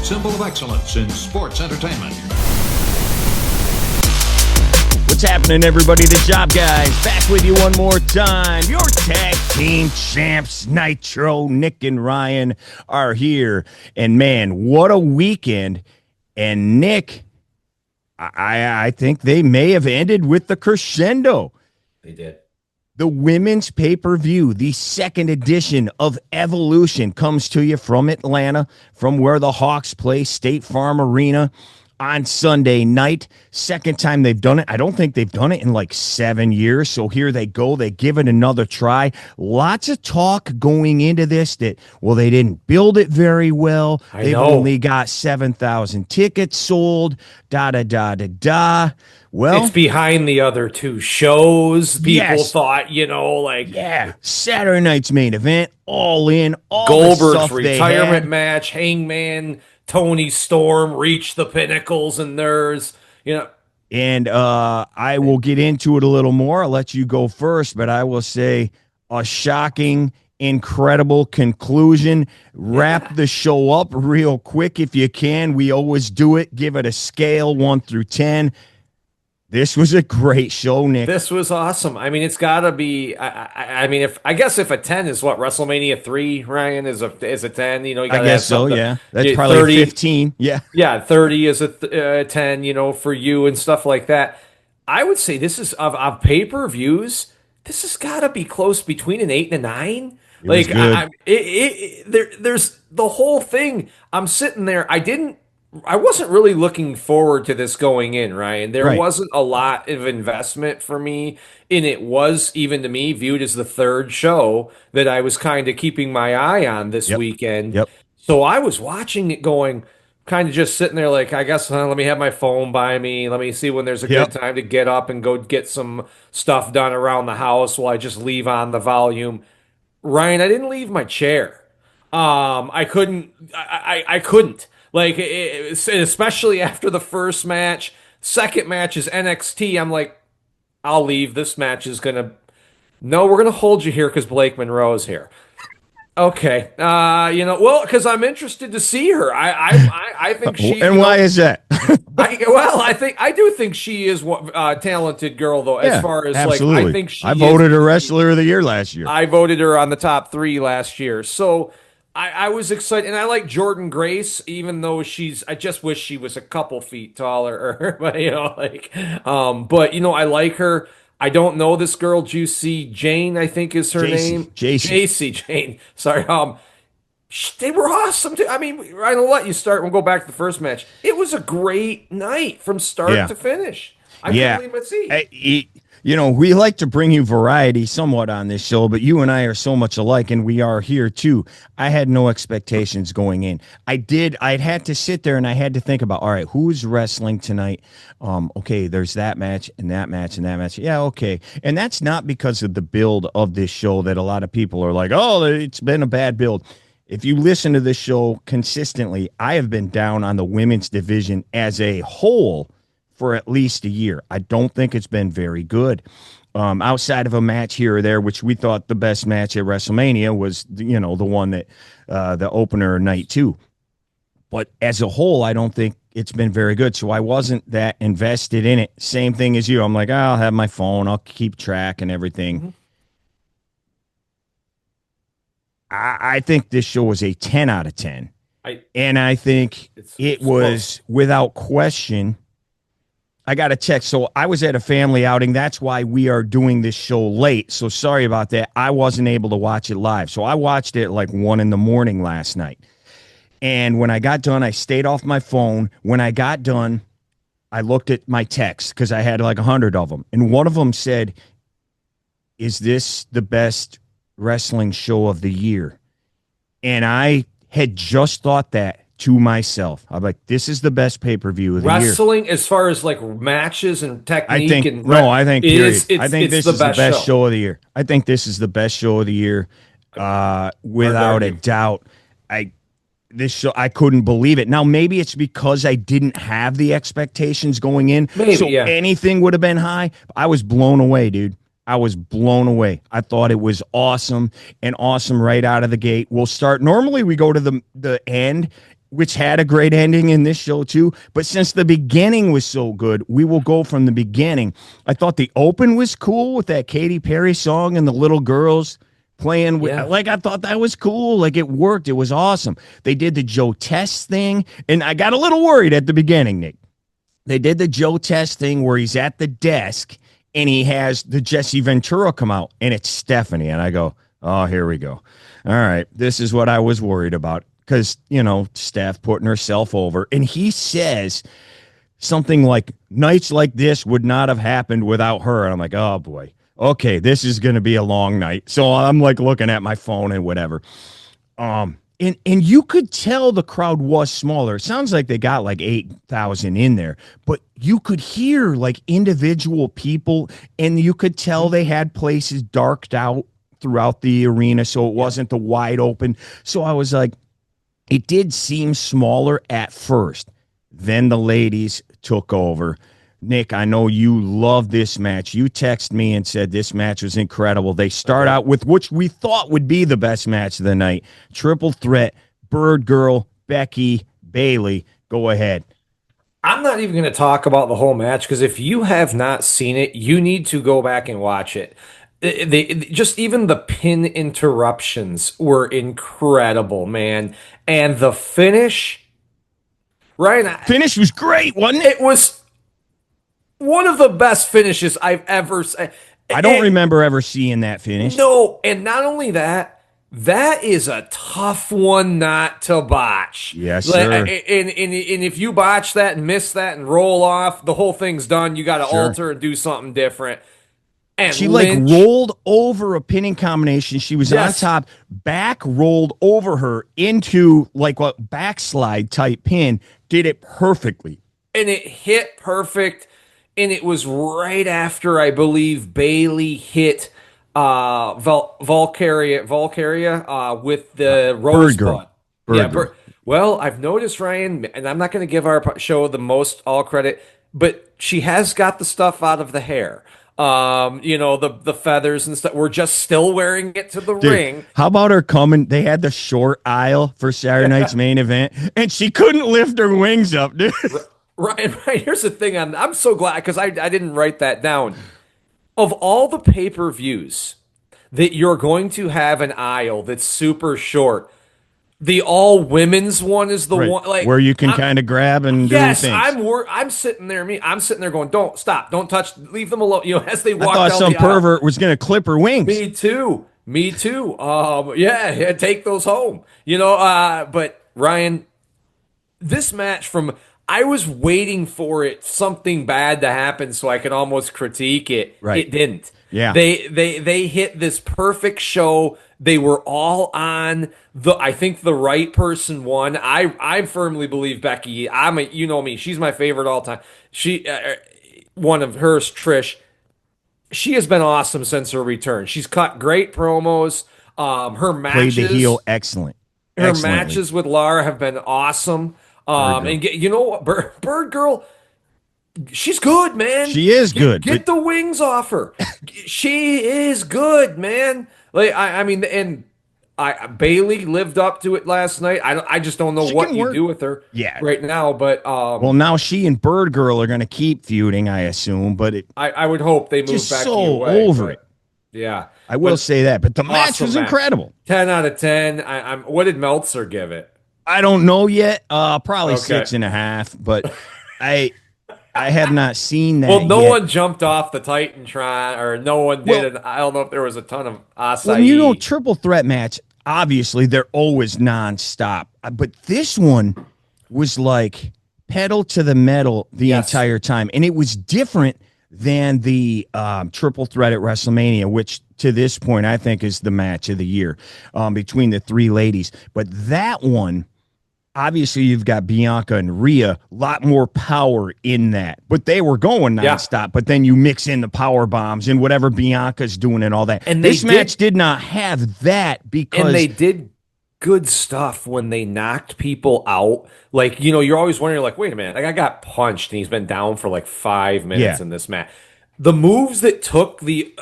symbol of excellence in sports entertainment. What's happening, everybody? The Job Guys back with you one more time. Your tag team champs, Nitro, Nick and Ryan, are here. And man, what a weekend. And Nick, I think they may have ended with the crescendo. They did. The women's pay-per-view, the second edition of Evolution, comes to you from Atlanta, from where the Hawks play, State Farm Arena, on Sunday night. Second time they've done it. I don't think they've done it in like 7 years. So here they go. They give it another try. Lots of talk going into this that, well, they didn't build it very well. They've only got 7,000 tickets sold. Da-da-da-da-da. Well, it's behind the other two shows. People thought, Saturday night's main event, all in, all Goldberg's retirement match, Hangman, Tony Storm reached the pinnacles, and there's, And I will get into it a little more. I'll let you go first, but I will say a shocking, incredible conclusion. Wrap the show up real quick if you can. We always do it. Give it a scale 1 through 10. This was a great show, Nick. This was awesome. I mean, it's got to be. I guess if a 10 is what WrestleMania 3, Ryan is a 10. You I guess so. Yeah, that's probably 30, 15. Yeah, 30 is a 10. For you and stuff like that. I would say this is of pay-per-views. This has got to be close between an 8 and a 9. There's the whole thing. I'm sitting there. I wasn't really looking forward to this going in, Ryan. There wasn't a lot of investment for me, and it was, even to me, viewed as the third show that I was kind of keeping my eye on this weekend. Yep. So I was watching it going, kind of just sitting there like, I guess let me have my phone by me. Let me see when there's a good time to get up and go get some stuff done around the house while I just leave on the volume. Ryan, I didn't leave my chair. I couldn't. I couldn't. Especially after the first match. Second match is NXT. I'm like, I'll leave. This match is going to... No, we're going to hold you here because Blake Monroe's here. Okay. Because I'm interested to see her. I think she... And why is that? I do think she is a talented girl, though, as far as, absolutely. I think she I voted her Wrestler of the Year last year. I voted her on the top 3 last year. So... I was excited, and I like Jordan Grace, even though I just wish she was a couple feet taller, but I like her. I don't know this girl, Juicy Jane, I think is her name. JC Jane. Sorry. They were awesome too. I mean, I'll let you start. We'll go back to the first match. It was a great night from start to finish. I couldn't believe my seat. We like to bring you variety somewhat on this show, but you and I are so much alike, and we are here too. I had no expectations going in. I'd had to sit there and I had to think about, all right, who's wrestling tonight? Okay, there's that match and that match and that match. Yeah, okay. And that's not because of the build of this show that a lot of people are like, oh, it's been a bad build. If you listen to this show consistently, I have been down on the women's division as a whole for at least a year. I don't think it's been very good. Outside of a match here or there, which we thought the best match at WrestleMania was, the one that the opener night 2. But as a whole, I don't think it's been very good. So I wasn't that invested in it. Same thing as you. I'm like, I'll have my phone. I'll keep track and everything. Mm-hmm. I think this show was a 10 out of 10. And I think it was, without question, I got a text. So I was at a family outing. That's why we are doing this show late. So sorry about that. I wasn't able to watch it live. So I watched it like 1 a.m. last night. And when I got done, I stayed off my phone. When I got done, I looked at my texts because I had like 100 of them. And one of them said, is this the best wrestling show of the year? And I had just thought that to myself. I'm like, this is the best pay-per-view of the year. Wrestling, as far as like matches and technique, I think this is the best show of the year. I think this is the best show of the year, without a doubt. This show, I couldn't believe it. Now, maybe it's because I didn't have the expectations going in, anything would have been high. I was blown away, dude. I was blown away. I thought it was awesome, and awesome right out of the gate. We'll start. Normally, we go to the end which had a great ending in this show too. But since the beginning was so good, we will go from the beginning. I thought the open was cool with that Katy Perry song and the little girls playing with, like, I thought that was cool. Like, it worked. It was awesome. They did the Joe Test thing, and I got a little worried at the beginning, Nick. They did the Joe Test thing where he's at the desk and he has the Jesse Ventura come out, and it's Stephanie. And I go, oh, here we go. All right, this is what I was worried about because, Steph putting herself over. And he says something like, nights like this would not have happened without her. And I'm like, oh, boy. Okay, this is going to be a long night. So I'm like looking at my phone and whatever. And you could tell the crowd was smaller. It sounds like they got like 8,000 in there, but you could hear like individual people, and you could tell they had places darked out throughout the arena, so it wasn't the wide open. So I was like, it did seem smaller at first. Then the ladies took over. Nick, I know you love this match. You texted me and said this match was incredible. They start out with which we thought would be the best match of the night. Triple threat, Bird Girl, Becky, Bayley. Go ahead. I'm not even going to talk about the whole match because if you have not seen it, you need to go back and watch it. Just even the pin interruptions were incredible, man. And the finish, Ryan. Finish was great, wasn't it? It was one of the best finishes I've ever seen. I don't remember ever seeing that finish. No, and not only that, that is a tough one not to botch. Yes, sir. And if you botch that and miss that and roll off, the whole thing's done. You got to alter and do something different. And she Lynch, like rolled over a pinning combination. She was on top, back rolled over her into like a backslide type pin. Did it perfectly. And it hit perfect. And it was right after, I believe, Bayley hit Valkyria with the Rosebud. Well, I've noticed, Ryan, and I'm not going to give our show the most all credit, but she has got the stuff out of the hair. The feathers and stuff. We're just still wearing it to the ring. How about her coming? They had the short aisle for Saturday night's main event, and she couldn't lift her wings up, dude. Right. Here's the thing. I'm so glad because I didn't write that down. Of all the pay-per-views that you're going to have an aisle that's super short, the all women's one is the one like where you can kind of grab and do things. I'm sitting there. I'm sitting there going, don't stop, don't touch, leave them alone. As they walk. I thought down some the pervert aisle. was going to clip her wings. Me too. Take those home. But Ryan, this match I was waiting for something bad to happen so I could almost critique it. Right. It didn't. Yeah. They hit this perfect show. They were all on I think the right person won. I firmly believe Becky. You know me. She's my favorite all time. One of hers, Trish. She has been awesome since her return. She's cut great promos. Her matches. Played the heel excellent. Her matches with Lara have been awesome. And you know what, Bird Girl, she's good, man. She is good. Get the wings off her. She is good, man. Like Bayley lived up to it last night. I just don't know what you do with her right now. But well, now she and Bird Girl are going to keep feuding, I assume. But I would hope they move just back so away, over it. Yeah, I will say that. But the match was incredible. 10 out of 10. What did Meltzer give it? I don't know yet. Probably 6.5, but I have not seen that. Well, no yet. one jumped off the Titantron, or no one did. I don't know if there was a ton of acai. Well, triple threat match. Obviously, they're always nonstop, but this one was like pedal to the metal the entire time, and it was different than the triple threat at WrestleMania, which to this point I think is the match of the year between the three ladies. But that one. Obviously, you've got Bianca and Rhea, a lot more power in that. But they were going nonstop. But then you mix in the power bombs and whatever Bianca's doing and all that. And this match did not have that because... And they did good stuff when they knocked people out. Like, you're always wondering, like, wait a minute. Like, I got punched and he's been down for like 5 minutes in this match. The moves that took the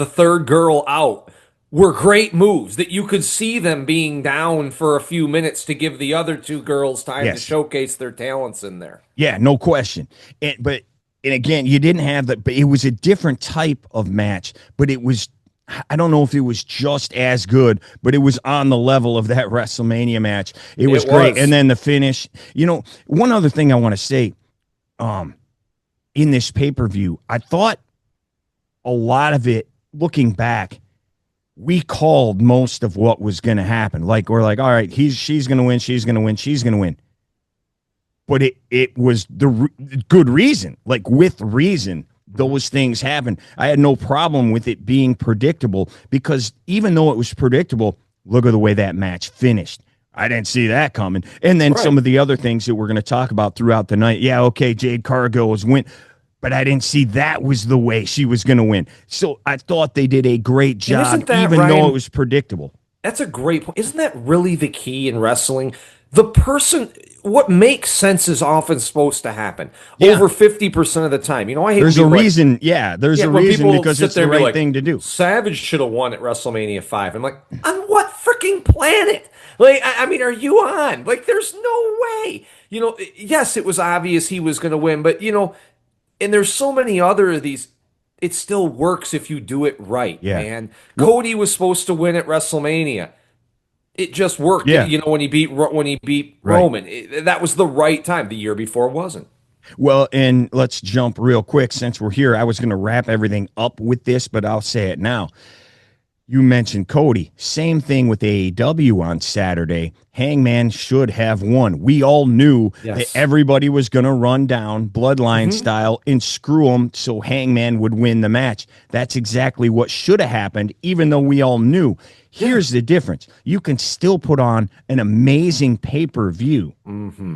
third girl out were great moves that you could see them being down for a few minutes to give the other two girls time to Yes. showcase their talents in there. Yeah, no question. And again, you didn't have that, but it was a different type of match. But it was, I don't know if it was just as good, but it was on the level of that WrestleMania match. It was great. And then the finish. One other thing I want to say, in this pay-per-view, I thought a lot of it, looking back, we called most of what was going to happen. Like, we're like, all right, she's going to win, she's going to win, she's going to win. But it was the good reason, like with reason, those things happen. I had no problem with it being predictable, because even though it was predictable, look at the way that match finished. I didn't see that coming. And then some of the other things that we're going to talk about throughout the night. Yeah, okay, Jade Cargill was win, but I didn't see that was the way she was going to win. So I thought they did a great job, even though it was predictable. That's a great point. Isn't that really the key in wrestling? The person, what makes sense is often supposed to happen over 50% of the time. I hate there's a reason. There's a reason, because it's the right thing to do. Savage should have won at WrestleMania 5. I'm like, on what freaking planet? Like, I mean, are you on? Like, there's no way. Yes, it was obvious he was going to win, but and there's so many other of these. It still works if you do it right, man. Cody was supposed to win at WrestleMania. It just worked. Yeah. When he beat Roman, that was the right time. The year before wasn't. Well, and let's jump real quick since we're here. I was going to wrap everything up with this, but I'll say it now. You mentioned Cody. Same thing with AEW on Saturday. Hangman should have won. We all knew that everybody was going to run down Bloodline style and screw him so Hangman would win the match. That's exactly what should have happened, even though we all knew. Here's the difference. You can still put on an amazing pay-per-view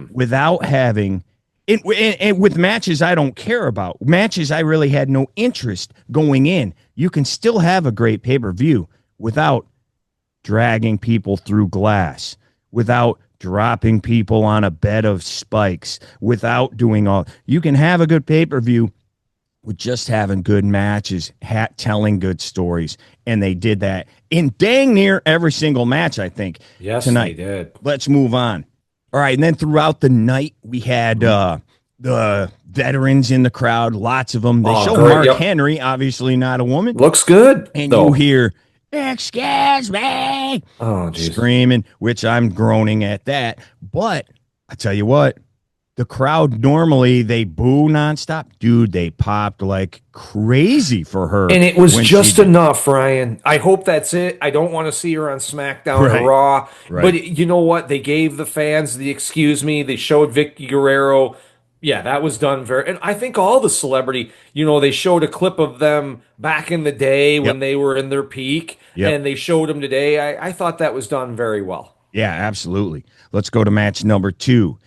without having... And with matches I don't care about, matches I really had no interest going in, you can still have a great pay-per-view without dragging people through glass, without dropping people on a bed of spikes, without doing all. You can have a good pay-per-view with just having good matches, telling good stories, and they did that in dang near every single match, I think, tonight. They did. Let's move on. All right, and then throughout the night, we had the veterans in the crowd, lots of them. They show Mark Henry, obviously not a woman. Looks good. And you hear, excuse me, screaming, which I'm groaning at that. But I tell you what, the crowd normally, they boo nonstop. Dude, they popped like crazy for her. And it was just enough, Ryan. I hope that's it. I don't want to see her on SmackDown or Raw. But you know what? They gave the fans the excuse me. They showed Vicky Guerrero. Yeah, that was done very... And I think all the celebrity, they showed a clip of them back in the day when they were in their peak. And they showed them today. I thought that was done very well. Yeah, absolutely. Let's go to match number 2.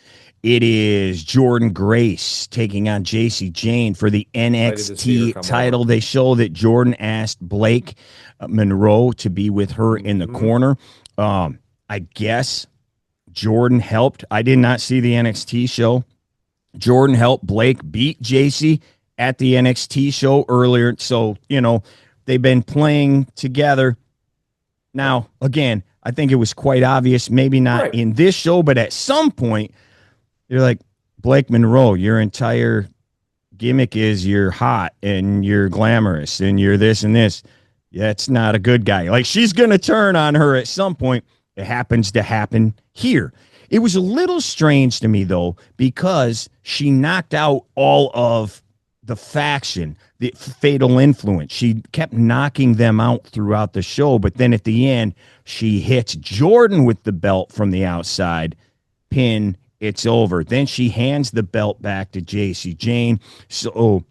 It is Jordan Grace taking on JC Jane for the NXT title. They show that Jordan asked Blake Monroe to be with her in the corner. I guess Jordan helped. I did not see the NXT show. Jordan helped Blake beat JC at the NXT show earlier. So, they've been playing together. Now, again, I think it was quite obvious, maybe not in this show, but at some point, you're like, Blake Monroe, your entire gimmick is you're hot and you're glamorous and you're this and this. That's not a good guy. Like, she's going to turn on her at some point. It happens to happen here. It was a little strange to me, though, because she knocked out all of the faction, the Fatal Influence. She kept knocking them out throughout the show, but then at the end, she hits Jordan with the belt from the outside, pin, it's over. Then she hands the belt back to JC Jane. So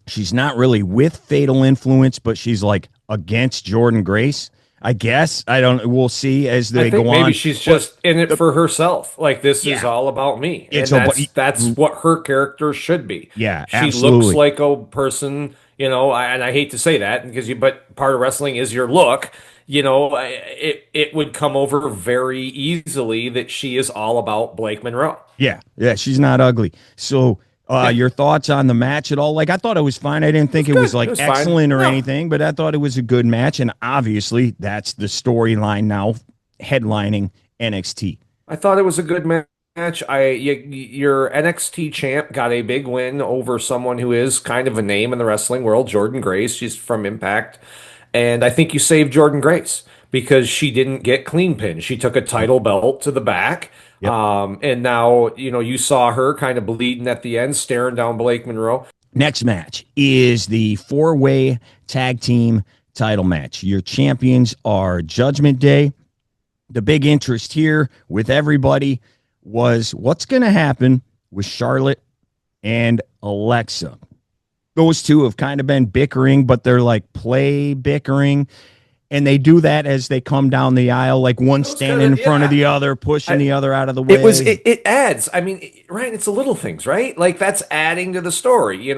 she's not really with Fatal Influence, but she's like against Jordan Grace, I guess. We'll see as they go on. Maybe she's just in it for herself. Like, this is all about me. And that's what her character should be. Yeah, she absolutely. looks like a person, and I hate to say that but part of wrestling is your look. It would come over very easily that she is all about Blake Monroe. Yeah, she's not ugly. So Your thoughts on the match at all? Like, I thought it was fine. I didn't think it was It like was fine. excellent or No, anything, but I thought it was a good match. And obviously, that's the storyline now, headlining NXT. I thought it was a good match. Your NXT champ got a big win over someone who is kind of a name in the wrestling world, Jordan Grace. She's from Impact, and I think you saved Jordan Grace because she didn't get clean pinned. She took a Yep. title belt to the back, Yep. and now you saw her kind of bleeding at the end, staring down Blake Monroe. Next match is the four-way tag team title match. Your champions are Judgment Day. The big interest here with everybody was what's going to happen with Charlotte and Alexa. Those two have kind of been bickering, but they're like play bickering. And they do that as they come down the aisle, like one standing in front of the other, pushing the other out of the way. It adds. I mean, right? It's the little things, right? Like that's adding to the story.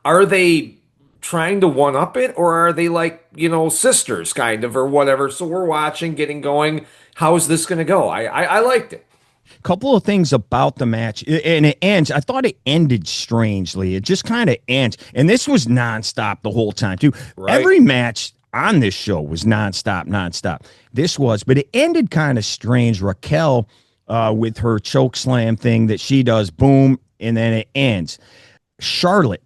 Are they trying to one up it, or are they like sisters kind of or whatever? So we're watching, getting going. How is this going to go? I liked it. Couple of things about the match, and it ends. I thought it ended strangely. It just kind of ends, and this was nonstop the whole time too. Right. Every match on this show was nonstop. This was, but it ended kind of strange. Raquel, with her choke slam thing that she does, boom, and then it ends. Charlotte,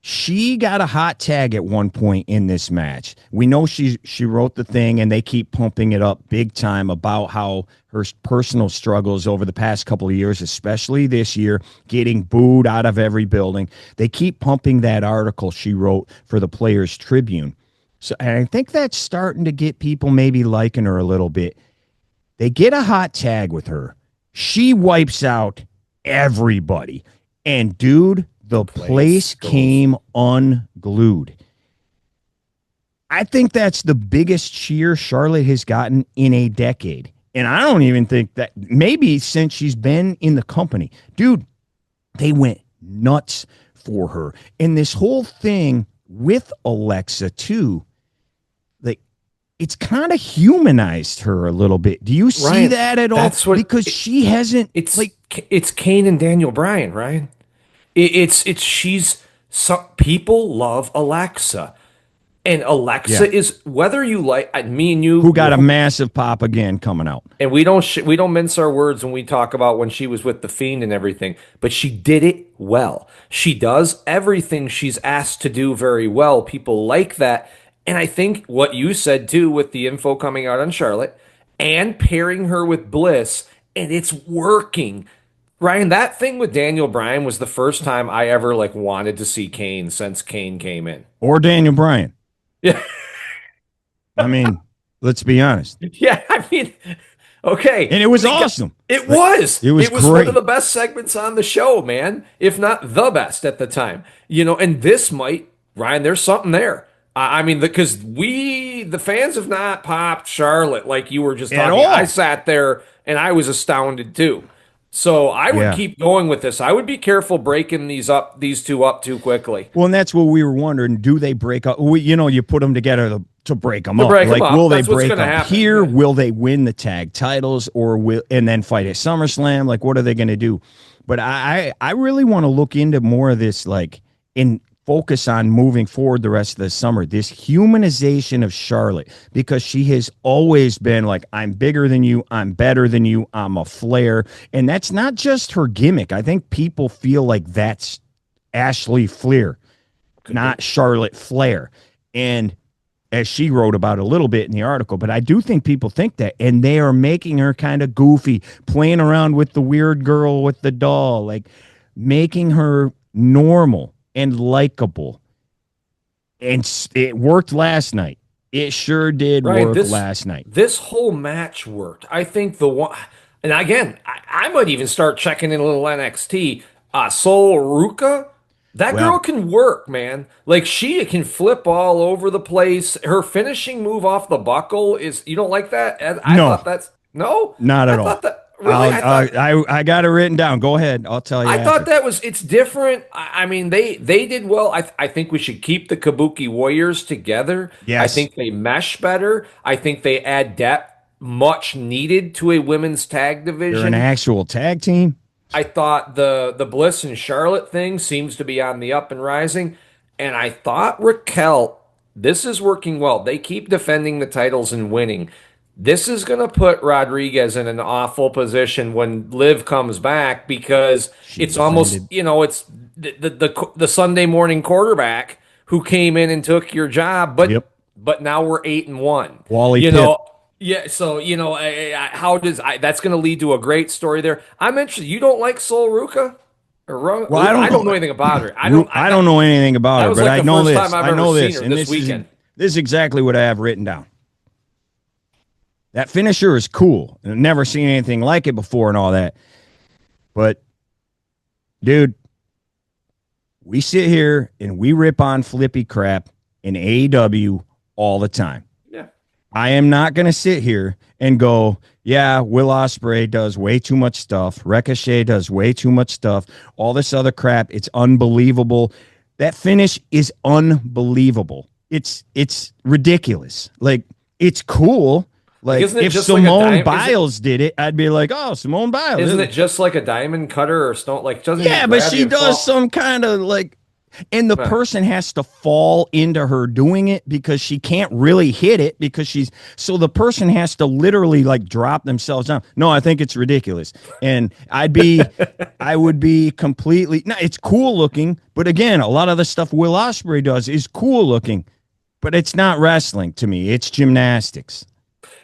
she got a hot tag at one point in this match. We know she wrote the thing, and they keep pumping it up big time about how her personal struggles over the past couple of years, especially this year, getting booed out of every building. They keep pumping that article she wrote for the Players Tribune. So, and I think that's starting to get people maybe liking her a little bit. They get a hot tag with her. She wipes out everybody. And dude, the place came unglued. I think that's the biggest cheer Charlotte has gotten in a decade. And I don't even think that, maybe since she's been in the company. Dude, they went nuts for her. And this whole thing with Alexa too, like, it's kind of humanized her a little bit. Do you see that at all? Because she hasn't. It's Kane and Daniel Bryan, right? People love Alexa, and Alexa is, whether you like me and you, who got a massive pop again coming out, and we don't mince our words when we talk about when she was with the Fiend and everything, but she did it well. She does everything she's asked to do very well. People like that, and I think what you said too with the info coming out on Charlotte and pairing her with Bliss, and it's working. Ryan, that thing with Daniel Bryan was the first time I ever wanted to see Kane since Kane came in. Or Daniel Bryan. Yeah. I mean, let's be honest. Yeah, I mean, okay. And it was awesome. It was. It was great. One of the best segments on the show, man, if not the best at the time. And this might, Ryan, there's something there. I mean, because the fans have not popped Charlotte like you were just talking. At all. I sat there and I was astounded too. So I would keep going with this. I would be careful breaking these two up too quickly. Well, and that's what we were wondering. Do they break up? You put them together to break them up. Will they break up here? Yeah. Will they win the tag titles and then fight at SummerSlam? What are they going to do? But I really want to look into more of this, in focus on moving forward the rest of the summer, this humanization of Charlotte, because she has always been I'm bigger than you, I'm better than you, I'm a Flair. And that's not just her gimmick. I think people feel like that's Ashley Flair, not Charlotte Flair. And as she wrote about a little bit in the article, but I do think people think that, and they are making her kind of goofy, playing around with the weird girl with the doll, making her normal and likable. And it worked last night. It sure did work last night. This whole match worked. I think the one, and again, I might even start checking in a little NXT. Sol Ruka, that girl can work, man. She can flip all over the place. Her finishing move off the buckle is, you don't like that? I thought that's, no? Not at all. Really? I got it written down. Go ahead. I'll tell you. I thought it's different. I mean, they did well. I think we should keep the Kabuki Warriors together. Yes. I think they mesh better. I think they add depth much needed to a women's tag division. They're an actual tag team. I thought the Bliss and Charlotte thing seems to be on the up and rising, and I thought Raquel, this is working well. They keep defending the titles and winning. This is going to put Rodriguez in an awful position when Liv comes back because She it's almost, defended. it's the Sunday morning quarterback who came in and took your job, Yep. but now we're 8-1. Wally You Pipp. know, yeah. So how does that's going to lead to a great story there? I'm interested. You don't like Sol Ruca? Well, I don't I don't know know. anything about her. I don't know anything about That her, was but like I the know first this. time I've I ever know seen this, her and this this is weekend. this is exactly what I have written down. That finisher is cool. I've never seen anything like it before and all that. But, dude, we sit here and we rip on flippy crap in AEW all the time. Yeah. I am not going to sit here and go, yeah, Will Ospreay does way too much stuff. Ricochet does way too much stuff. All this other crap. It's unbelievable. That finish is unbelievable. It's ridiculous. Like, it's cool. Like, isn't it if just like a Simone dime- Biles did it, I'd be like, oh, Simone Biles. Isn't it just like a diamond cutter or stone? Like doesn't he Yeah, but grab she you and does fall? some kind of like, and the Huh. person has to fall into her doing it because she can't really hit it because so the person has to literally like drop themselves down. No, I think it's ridiculous. And I would be completely, no, it's cool looking, but again, a lot of the stuff Will Ospreay does is cool looking, but it's not wrestling to me. It's gymnastics.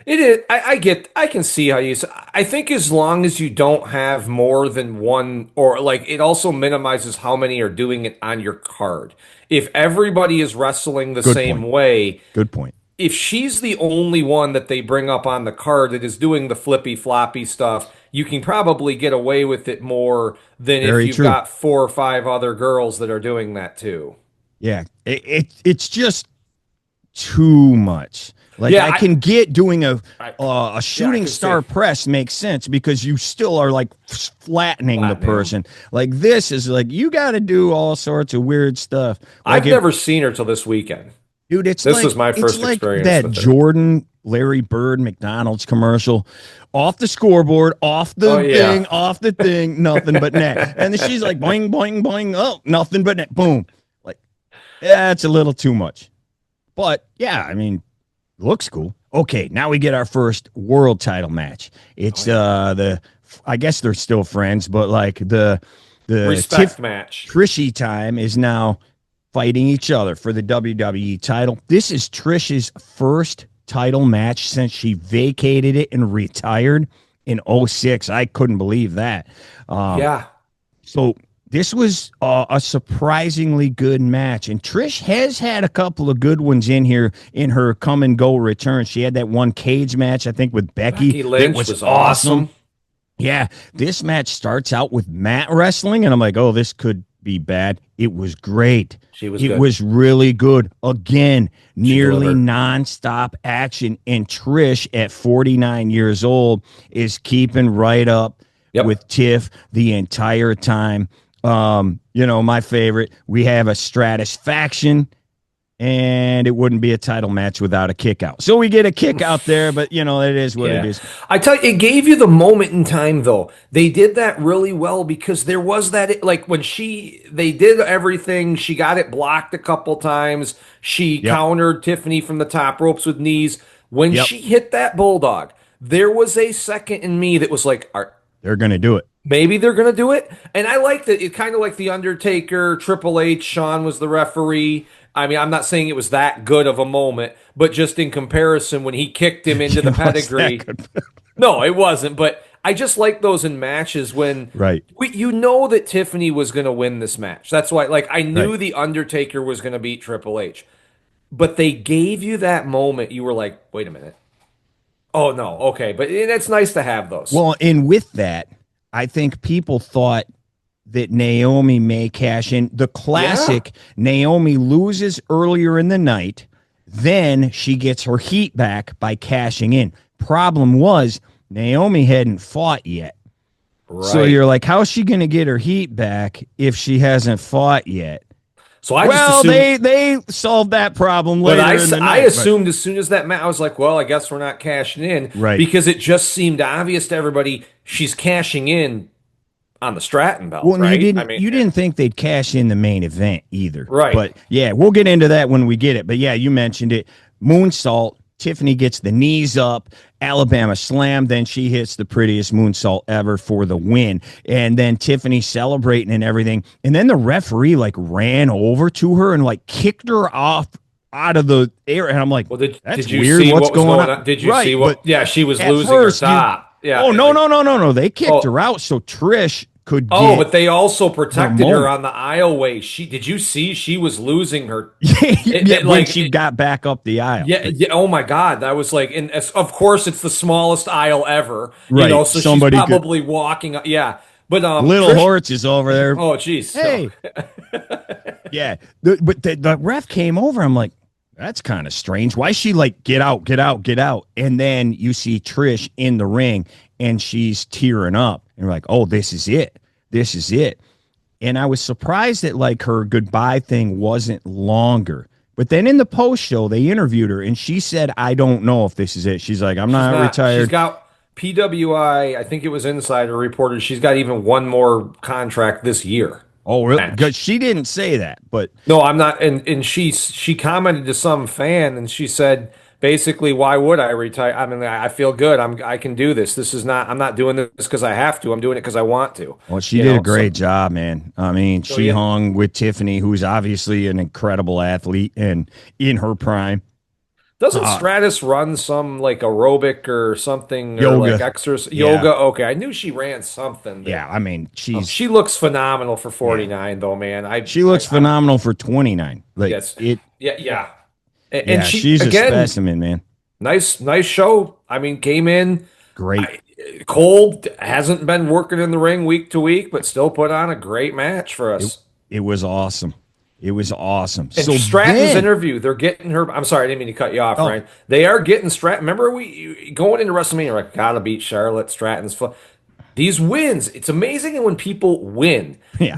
It is. I can see how you. I think as long as you don't have more than one, or like it also minimizes how many are doing it on your card. If everybody is wrestling the Good same point. way, Good point. if she's the only one that they bring up on the card that is doing the flippy floppy stuff, you can probably get away with it more than if Very you've true. got 4 or 5 other girls that are doing that too. Yeah. It's just too much. Like Yeah, I can get doing a I shooting can star see. press makes sense because you still are like flattening the Flattening 'em. person. Like this is like you got to do all sorts of weird stuff. Like I've never seen her till this weekend. dude, This was my first experience that with her. Jordan Larry Bird McDonald's commercial. Off the scoreboard, off the Oh, yeah. thing, off the thing, nothing but net. And then she's like boing, boing, boing, oh, nothing but net. Boom. Like, yeah, it's a little too much. But yeah, I mean, looks cool. Okay, now we get our first world title match. It's I guess they're still friends, but like the Respect match. Trishy time is now fighting each other for the WWE title. This is Trish's first title match since she vacated it and retired in '06. I couldn't believe that. Yeah. So this was a surprisingly good match, and Trish has had a couple of good ones in here in her come and go return. She had that one cage match, I think, with Becky. Becky Lynch that was awesome. Yeah, this match starts out with mat wrestling, and I'm like, oh, this could be bad. It was great. She was It good. was really good. Again, nearly delivered. nonstop action, and Trish at 49 years old is keeping right up Yep. with Tiff the entire time. My favorite, we have a Stratus faction, and it wouldn't be a title match without a kick out. So we get a kick out there, but it is what it is. I tell you, it gave you the moment in time, though. They did that really well because there was that, like when they did everything, she got it blocked a couple times. She Yep. countered Tiffany from the top ropes with knees. When Yep. she hit that bulldog, there was a second in me that was like, They're going to do it. maybe they're going to do it. And I liked it. It kind of like The Undertaker, Triple H, Shawn was the referee. I mean, I'm not saying it was that good of a moment, but just in comparison, when he kicked him into the It was that pedigree. good. No, it wasn't. But I just like those in matches when Right. you know that Tiffany was going to win this match. That's why, like, I knew Right. The Undertaker was going to beat Triple H. But they gave you that moment. You were like, wait a minute. Oh, no. Okay. But it's nice to have those. Well, and with that, I think people thought that Naomi may cash in. The classic Naomi loses earlier in the night, then she gets her heat back by cashing in. Problem was, Naomi hadn't fought yet. right. So you're like, how's she going to get her heat back if she hasn't fought yet? So I Well, just assumed, they solved that problem but later in the night. I assumed as soon as that match, I was like, well, I guess we're not cashing in. Right. Because it just seemed obvious to everybody she's cashing in the Stratton belt, Well, right? you didn't think they'd cash in the main event either. Right. But yeah, we'll get into that when we get it. But yeah, you mentioned it. Moonsault. Tiffany gets the knees up, Alabama slam, then she hits the prettiest moonsault ever for the win. And then Tiffany celebrating and everything. And then the referee like ran over to her and like kicked her off out of the air. And I'm like, well, that's did you weird. see What's what was going on? Did you see what? Yeah, she was losing first, her top. Yeah. Oh, no. They kicked her out so Trish could get. Oh, but they also protected her on the aisleway. Did you see she was losing her? When she got back up the aisle. Yeah. Oh my God, that was like, and of course it's the smallest aisle ever. Right. So somebody she's probably walking. Yeah. But Little Trish, Hortz is over there. Oh, geez. Hey. Yeah. But the ref came over. I'm like, that's kind of strange. Why is she like, get out? And then you see Trish in the ring and she's tearing up. And we're like, oh, this is it. And I was surprised that like her goodbye thing wasn't longer. But then in the post show, they interviewed her and she said, I don't know if this is it. She's like, I'm not retired. She's got PWI, I think it was Insider reported, she's got even one more contract this year. Oh, really? Because she didn't say that, but no, I'm not. And she commented to some fan, and she said basically, "Why would I retire? I mean, I feel good. I can do this. I'm not doing this because I have to. I'm doing it because I want to." Well, she did a great job, man. I mean, she hung with Tiffany, who's obviously an incredible athlete and in her prime. Doesn't Stratus run some like aerobic or something yoga. Or like exercise yoga? Yeah. Okay, I knew she ran something. Yeah, I mean, she looks phenomenal for 49 though, man. She looks phenomenal for 29. Like yes, yeah. And she's again, a specimen, man. Nice show. I mean, came in great. Cold hasn't been working in the ring week to week, but still put on a great match for us. It was awesome. And so Stratton's interview, they're getting her. I'm sorry, I didn't mean to cut you off, Ryan. They are getting Stratton. Remember, we going into WrestleMania, like, gotta beat Charlotte. Stratton's these wins. It's amazing when people win. Yeah.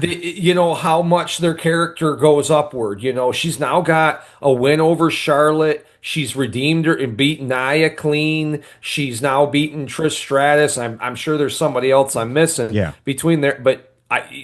How much their character goes upward. She's now got a win over Charlotte. She's redeemed her and beaten Nia clean. She's now beaten Trish Stratus. I'm sure there's somebody else I'm missing. Yeah. Between there, but.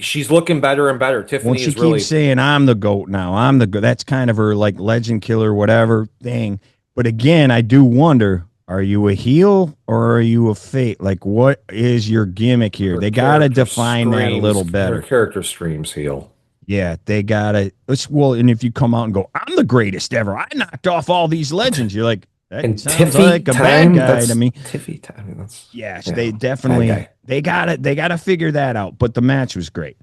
She's looking better and better. Tiffany she keeps saying, I'm the GOAT now. I'm the GOAT. That's kind of her like legend killer, whatever thing. But again, I do wonder, are you a heel or are you a face? Like, what is your gimmick here? They got to define that a little better. Her character screams heel. Yeah, they got to. And if you come out and go, I'm the greatest ever. I knocked off all these legends. You're like, that sounds like a bad guy to me. Tiffy time. They definitely they gotta figure that out. But the match was great.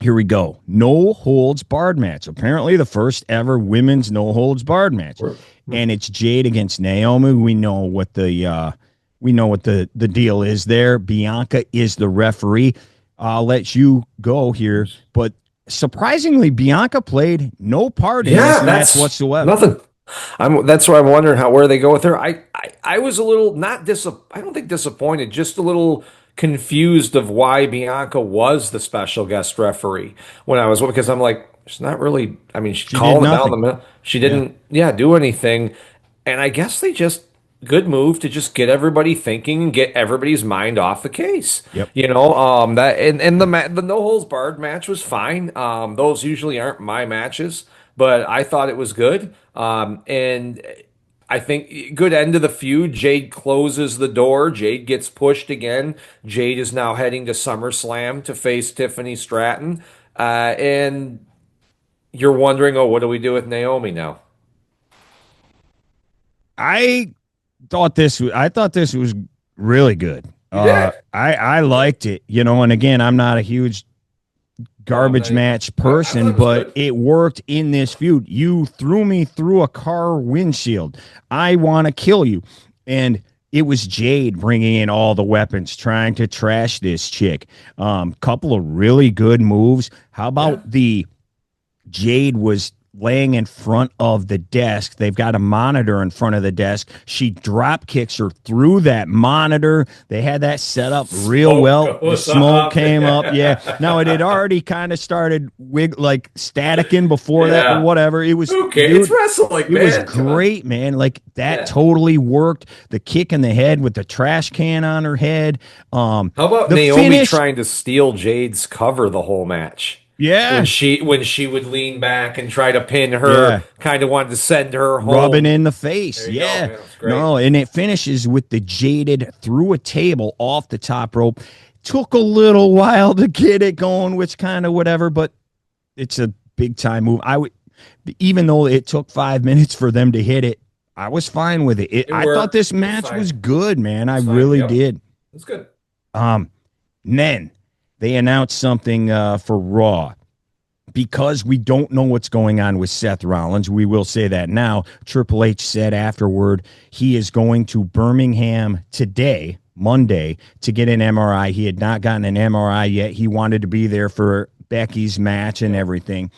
Here we go. No holds barred match. Apparently the first ever women's no holds barred match. And it's Jade against Naomi. We know what the deal is there. Bianca is the referee. I'll let you go here. But surprisingly, Bianca played no part in this match whatsoever. Nothing. That's why I'm wondering where they go with her. I was a little I don't think disappointed, just a little confused of why Bianca was the special guest referee because I'm like, she's not really. I mean, she's calling it down the middle. She didn't, do anything, and I guess they just good move to just get everybody thinking and get everybody's mind off the case. Yep. That and the no holds barred match was fine. Those usually aren't my matches. But I thought it was good. And I think good end of the feud. Jade closes the door. Jade gets pushed again. Jade is now heading to SummerSlam to face Tiffany Stratton. And you're wondering, what do we do with Naomi now? I thought this was really good. I liked it, and again, I'm not a huge garbage match person, but it worked in this feud. You threw me through a car windshield. I want to kill you. And it was Jade bringing in all the weapons, trying to trash this chick. Couple of really good moves. How about the Jade was laying in front of the desk. They've got a monitor in front of the desk. She drop kicks her through that monitor. They had that set up real well. The smoke came up. Yeah. Now it had already kind of started like staticking before that, but whatever. It was okay. Dude, it's wrestling. It was great, man. Like that totally worked. The kick in the head with the trash can on her head. How about Naomi trying to steal Jade's cover the whole match? Yeah. When she would lean back and try to pin her, kind of wanted to send her home. Rubbing in the face. Yeah. No, and it finishes with the Jaded through a table off the top rope. Took a little while to get it going, which kind of whatever, but it's a big time move. Even though it took 5 minutes for them to hit it, I was fine with it. I thought this match was good, man. I really did. It's good. Then they announced something for Raw. Because we don't know what's going on with Seth Rollins, we will say that now. Triple H said afterward he is going to Birmingham today, Monday, to get an MRI. He had not gotten an MRI yet. He wanted to be there for Becky's match and everything.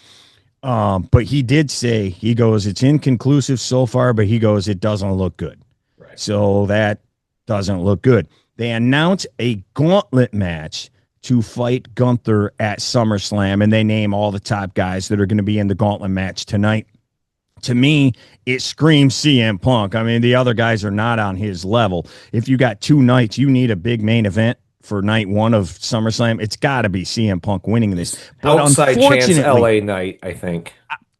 But he did say, he goes, it's inconclusive so far, but he goes, it doesn't look good. Right. So that doesn't look good. They announced a gauntlet match to fight Gunther at SummerSlam, and they name all the top guys that are going to be in the gauntlet match tonight. To me, it screams CM Punk. I mean, the other guys are not on his level. If you got 2 nights, you need a big main event for night 1 of SummerSlam. It's got to be CM Punk winning this. But outside chance LA night, I think.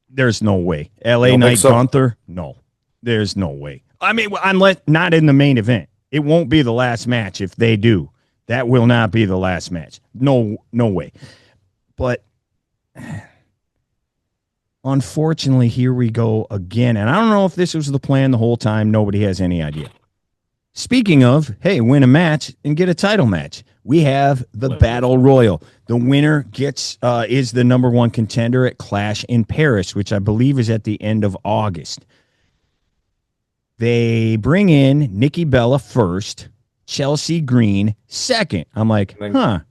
There's no way. LA night so? Gunther? No. There's no way. I mean, unless not in the main event. It won't be the last match if they do. That will not be the last match. No way. But unfortunately, here we go again. And I don't know if this was the plan the whole time. Nobody has any idea. Speaking of, hey, win a match and get a title match. We have the Battle Royal. The winner gets is the number 1 contender at Clash in Paris, which I believe is at the end of August. They bring in Nikki Bella first. Chelsea Green second. I'm like,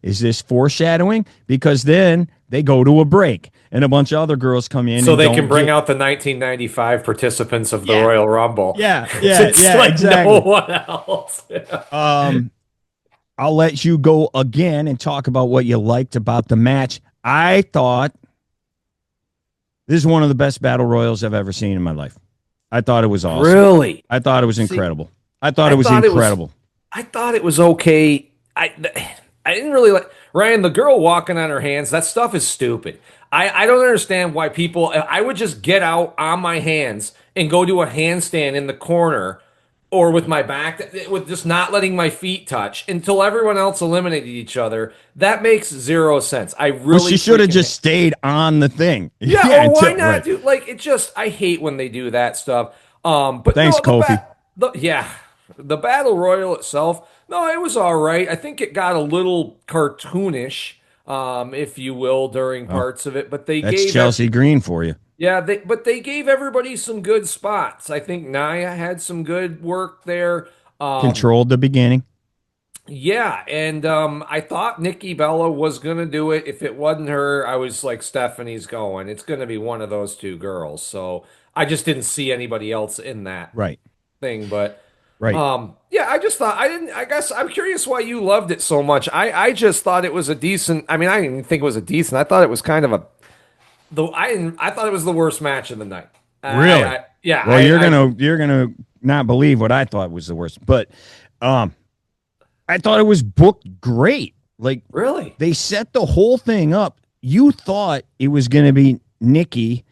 is this foreshadowing? Because then they go to a break and a bunch of other girls come in. So they can bring out the 1995 participants of the Royal Rumble. Yeah, like exactly. No one else. I'll let you go again and talk about what you liked about the match. I thought this is one of the best battle royals I've ever seen in my life. I thought it was awesome. Really? I thought it was incredible. I thought it was incredible. I thought it was okay. I didn't really like Ryan, the girl walking on her hands. That stuff is stupid. I don't understand why people. I would just get out on my hands and go do a handstand in the corner or with my back, with just not letting my feet touch until everyone else eliminated each other. That makes 0 sense. I really. Well, she should have just stayed on the thing. Yeah, or why not, dude? Like it just. I hate when they do that stuff. But thanks, Kofi. The Battle Royal itself, no, it was all right. I think it got a little cartoonish, if you will, during parts of it. But that's Chelsea Green for you. Yeah, but they gave everybody some good spots. I think Nia had some good work there. Controlled the beginning. Yeah, and I thought Nikki Bella was going to do it. If it wasn't her, I was like, Stephanie's going. It's going to be one of those 2 girls. So I just didn't see anybody else in that thing, but... Right. I just thought I guess I'm curious why you loved it so much. I just thought it was a decent. I mean, I didn't even think it was a decent. I thought it was kind of I thought it was the worst match of the night. Really? Well, you're gonna not believe what I thought was the worst, but I thought it was booked great. Like really, they set the whole thing up. You thought it was gonna be Nikki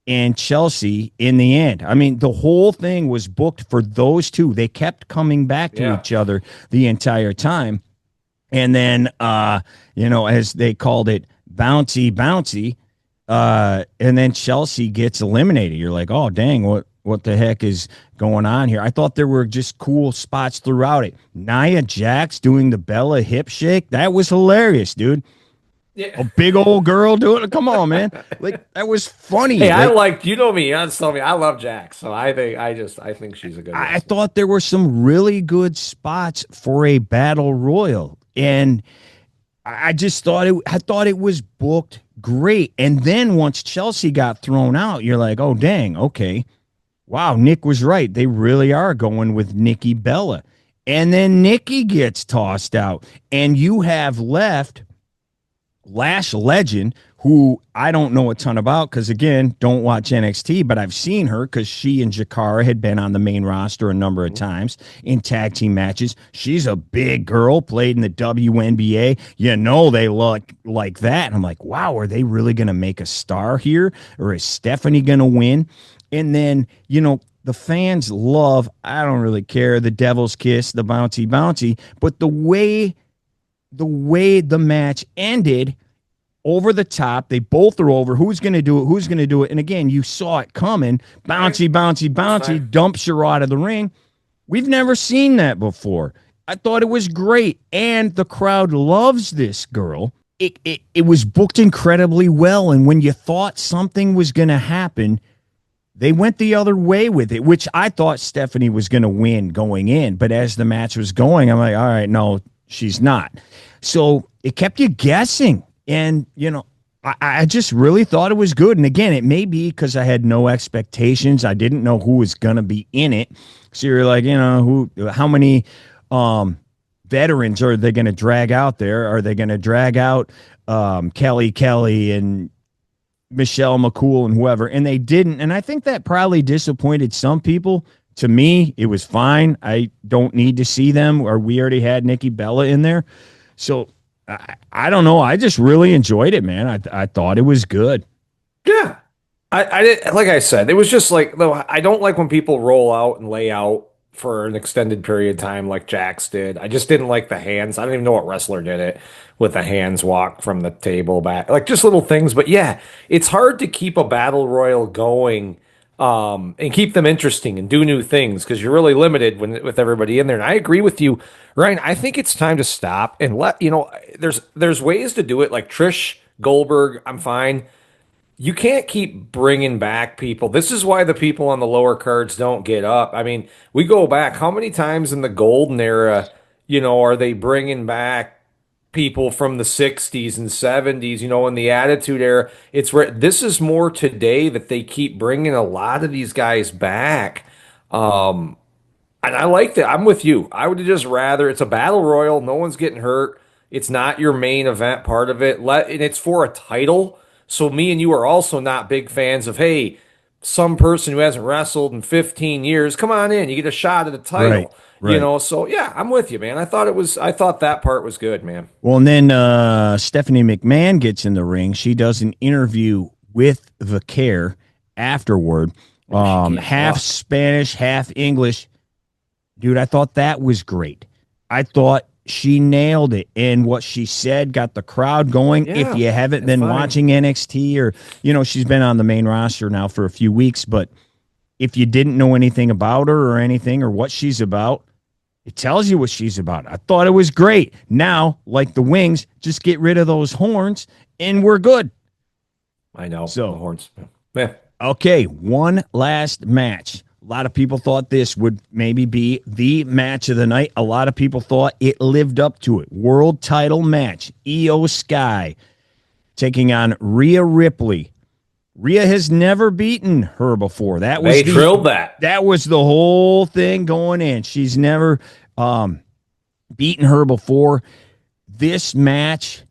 and Chelsea in the end. I mean, the whole thing was booked for those 2. They kept coming back to each other the entire time. And then, as they called it, bouncy, and then Chelsea gets eliminated. You're like, oh, dang, what the heck is going on here? I thought there were just cool spots throughout it. Nia Jax doing the Bella hip shake. That was hilarious, dude. Yeah. A big old girl doing it. Come on, man. Like that was funny. Hey, I liked, you know me. You told me I love Jax, so I think she's a good. I thought there were some really good spots for a battle royal, and I just thought it was booked great. And then once Chelsea got thrown out, you're like, oh dang, okay. Wow, Nick was right. They really are going with Nikki Bella. And then Nikki gets tossed out. And you have left Lash Legend, who I don't know a ton about because, again, don't watch NXT, but I've seen her because she and Jakara had been on the main roster a number of times in tag team matches. She's a big girl, played in the WNBA. You know they look like that. And I'm like, wow, are they really going to make a star here? Or is Stephanie going to win? And then, the fans love, I don't really care, the Devil's Kiss, the bouncy, but the way the match ended, over the top, they both are over. Who's going to do it? And again, you saw it coming. Bouncy, dumps her out of the ring. We've never seen that before. I thought it was great. And the crowd loves this girl. It was booked incredibly well. And when you thought something was going to happen, they went the other way with it, which I thought Stephanie was going to win going in. But as the match was going, I'm like, all right, no, she's not. So it kept you guessing. And, I just really thought it was good. And again, it may be because I had no expectations. I didn't know who was going to be in it. So you're like, how many veterans are they going to drag out there? Are they going to drag out Kelly and Michelle McCool and whoever? And they didn't. And I think that probably disappointed some people. To me, it was fine. I don't need to see them, or we already had Nikki Bella in there. So I don't know. I just really enjoyed it, man. I thought it was good. Yeah. I did, like I said, it was just like, though, I don't like when people roll out and lay out for an extended period of time like Jax did. I just didn't like the hands. I don't even know what wrestler did it with the hands walk from the table back. Like just little things. But yeah, it's hard to keep a battle royal going and keep them interesting and do new things because you're really limited with everybody in there. And I agree with you, Ryan. I think it's time to stop and there's ways to do it. Like Trish Goldberg, I'm fine. You can't keep bringing back people. This is why the people on the lower cards don't get up. I mean, we go back. How many times in the golden era, are they bringing back people from the 60s and 70s, in the Attitude Era? This is more today that they keep bringing a lot of these guys back. And I like that. I'm with you. I would just rather, it's a battle royal. No one's getting hurt. It's not your main event part of it. And it's for a title. So me and you are also not big fans of, hey, some person who hasn't wrestled in 15 years, come on in, you get a shot at the title. Right. So yeah, I'm with you, man. I thought that part was good, man. Well, and then Stephanie McMahon gets in the ring. She does an interview with the Care afterward. Half Spanish, half English. Dude, I thought that was great. I thought she nailed it. And what she said got the crowd going. Yeah, if you haven't been watching NXT or, she's been on the main roster now for a few weeks, but if you didn't know anything about her or anything or what she's about, it tells you what she's about. I thought it was great. Now, like the Wings, just get rid of those horns and we're good. I know. So, the horns. Yeah. Okay, one last match. A lot of people thought this would maybe be the match of the night. A lot of people thought it lived up to it. World title match. Io Sky taking on Rhea Ripley. Rhea has never beaten her before. They drilled that. That was the whole thing going in. She's never beaten her before. This match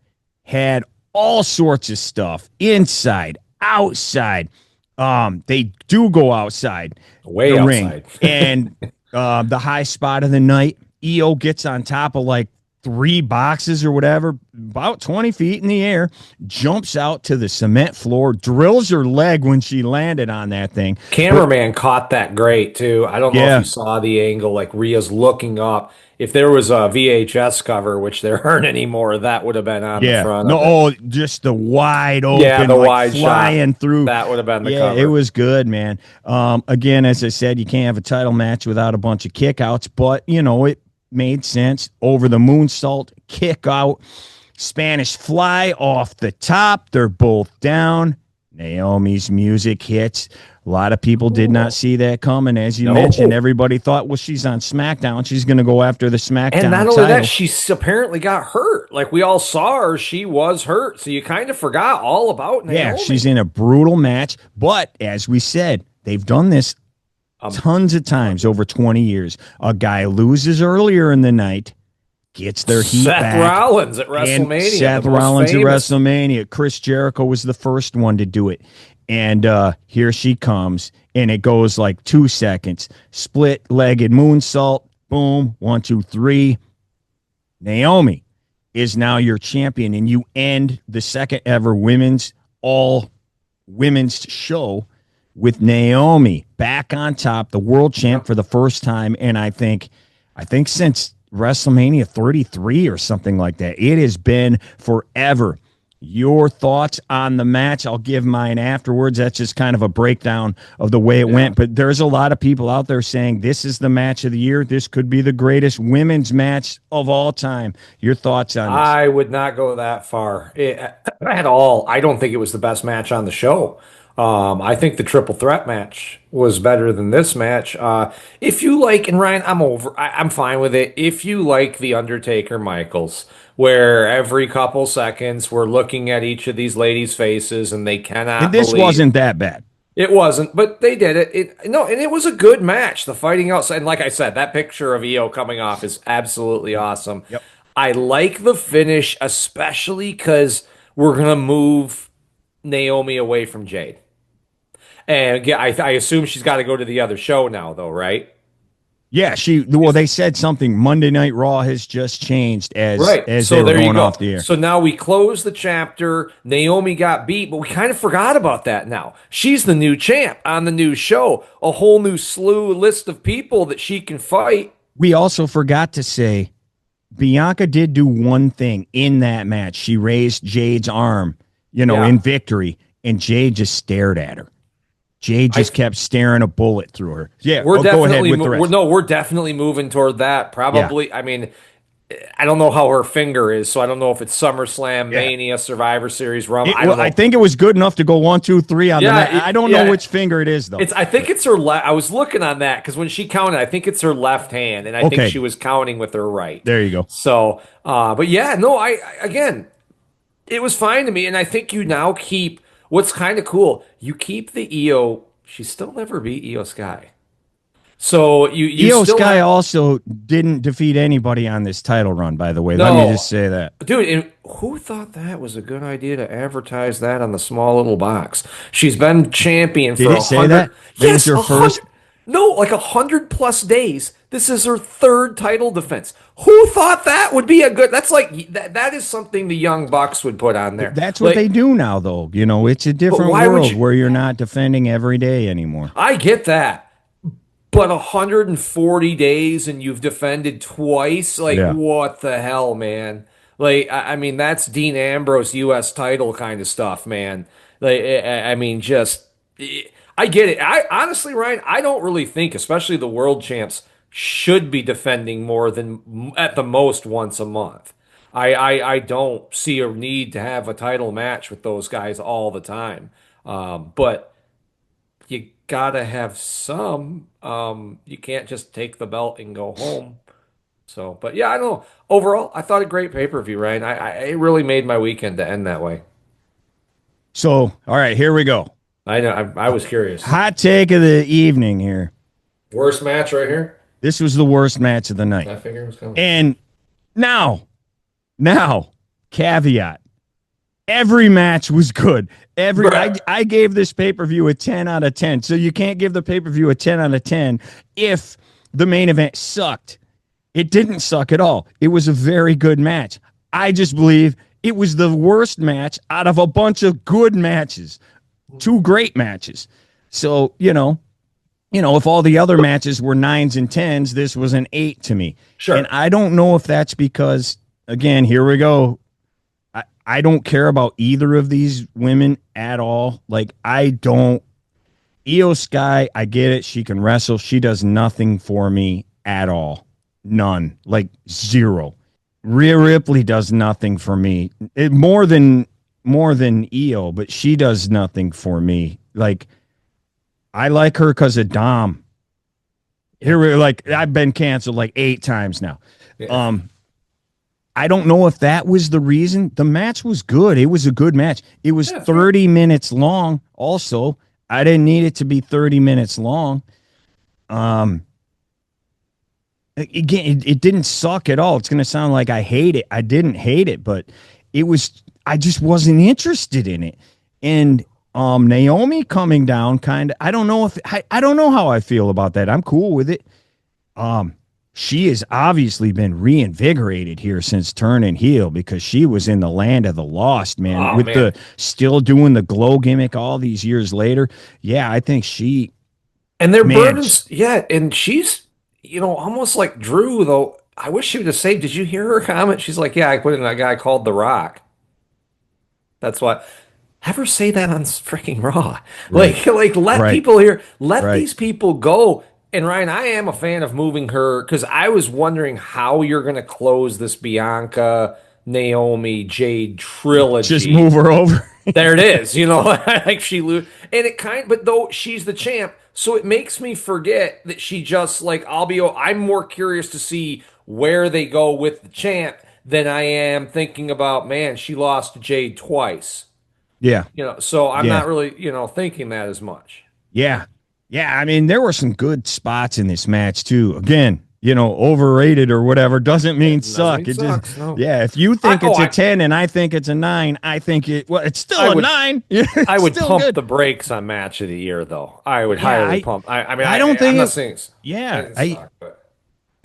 had all sorts of stuff inside, outside. They do go outside way the outside. Ring. And the high spot of the night, Io gets on top of like 3 boxes or whatever, about 20 feet in the air, jumps out to the cement floor, drills her leg when she landed on that thing. Cameraman caught that great too. I don't know if you saw the angle, like Rhea's looking up. If there was a VHS cover, which there aren't anymore, that would have been on the front. Just the wide open, the wide flying shot. Through. That would have been the cover. It was good, man. Again, as I said, you can't have a title match without a bunch of kickouts, but it made sense. Over the moonsault, kick out, Spanish fly off the top. They're both down. Naomi's music hits. A lot of people did not see that coming. As you mentioned, everybody thought, well, she's on SmackDown. She's going to go after the SmackDown And not only title. that, she apparently got hurt. Like, we all saw her. She was hurt. So you kind of forgot all about Naomi. Yeah, she's in a brutal match. But as we said, they've done this tons of times over 20 years. A guy loses earlier in the night, gets their heat back. Seth Rollins at WrestleMania. Seth Rollins at WrestleMania. Chris Jericho was the first one to do it. And here she comes, and it goes like 2 seconds. Split-legged moonsault, boom, 1, 2, 3. Naomi is now your champion, and you end the second ever all women's show with Naomi back on top, the world champ for the first time. And I think since WrestleMania 33 or something like that, it has been forever. Your thoughts on the match? I'll give mine afterwards. That's just kind of a breakdown of the way it went. But there's a lot of people out there saying this is the match of the year. This could be the greatest women's match of all time. Your thoughts on this? I would not go that far at all. I don't think it was the best match on the show. I think the triple threat match was better than this match. If you like, and Ryan, I'm fine with it. If you like the Undertaker Michaels, where every couple seconds we're looking at each of these ladies' faces and they cannot. And this wasn't that bad. It wasn't, but they did it. And it was a good match. The fighting outside, and like I said, that picture of Io coming off is absolutely awesome. Yep. I like the finish, especially because we're gonna move Naomi away from Jade. And I assume she's got to go to the other show now, though, right? Yeah, they said something. Monday Night Raw has just changed as so they were there you going go. off the air. So now we close the chapter. Naomi got beat, but we kind of forgot about that now. She's the new champ on the new show. A whole new list of people that she can fight. We also forgot to say Bianca did do one thing in that match. She raised Jade's arm, in victory, and Jade just stared at her. Jade just kept staring a bullet through her. Yeah, we're definitely go ahead with the rest. we're definitely moving toward that. Probably. Yeah. I mean, I don't know how her finger is, so I don't know if it's SummerSlam, Mania, Survivor Series, Rumble. I don't know. I think it was good enough to go 1, 2, 3 on the mat. I don't know which finger it is though. I think it's her left. I was looking on that because when she counted, I think it's her left hand, and I think she was counting with her right. There you go. So, but yeah, no, again, it was fine to me, and I think you now keep. What's kind of cool, you keep the Io. She still never beat Io Sky. So you Io Sky also didn't defeat anybody on this title run, by the way. Let me just say that. Dude, and who thought that was a good idea to advertise that on the small little box? She's been champion for 100. Did it say that? Yes, her first. No, like 100+ days. This is her third title defense. Who thought that would be a good? That's like that is something the Young Bucks would put on there. That's what they do now, though. It's a different world where you're not defending every day anymore. I get that, but 140 days and you've defended twice. Like, what the hell, man? Like, I mean, that's Dean Ambrose U.S. title kind of stuff, man. Like, I mean, I get it. I honestly, Ryan, I don't really think, especially the world champs, should be defending more than at the most once a month. I don't see a need to have a title match with those guys all the time. But you gotta have some. You can't just take the belt and go home. So, but yeah, I don't know. Overall, I thought a great pay-per-view, Ryan. It really made my weekend to end that way. So, all right, here we go. I know. I was curious. Hot take of the evening here. Worst match right here? This was the worst match of the night. I figured it was coming. And now, caveat. Every match was good. I gave this pay-per-view a 10 out of 10. So you can't give the pay-per-view a 10 out of 10 if the main event sucked. It didn't suck at all. It was a very good match. I just believe it was the worst match out of a bunch of good matches. 2 great matches. So, if all the other matches were 9s and 10s, this was an 8 to me. Sure. And I don't know if that's because, again, here we go. I don't care about either of these women at all. Like, I don't. Io Sky, I get it. She can wrestle. She does nothing for me at all. None. Like, 0. Rhea Ripley does nothing for me. More than more than Io, but she does nothing for me. Like, I like her because of Dom. Here we're like, I've been canceled like 8 times now. Yeah. I don't know if that was the reason. The match was good. It was a good match. It was 30 minutes long. Also, I didn't need it to be 30 minutes long. Again, it didn't suck at all. It's going to sound like I hate it. I didn't hate it, but I just wasn't interested in it. And Naomi coming down I don't know I don't know how I feel about that. I'm cool with it. She has obviously been reinvigorated here since turning heel, because she was in the land of the lost, man, the still doing the glow gimmick all these years later. Yeah, I think and their burdens, and she's, almost like Drew, though. I wish she would have said, did you hear her comment? She's like, yeah, I put in a guy called The Rock. That's why. Have her say that on freaking Raw. Right. Let people here, these people go. And Ryan, I am a fan of moving her, because I was wondering how you're going to close this Bianca, Naomi, Jade trilogy. Just move her over. There it is. Like she lose, and but though she's the champ, so it makes me forget that she just I'm more curious to see where they go with the champ than I am thinking about, man, she lost to Jade twice. Yeah. So I'm not really, thinking that as much. Yeah. Yeah, I mean, there were some good spots in this match, too. Again, overrated or whatever doesn't mean suck. Yeah, if you think it's a 10 and I think it's a 9, I think it's still a 9. I would pump the brakes on match of the year, though. I would highly pump. I don't think it's... Yeah.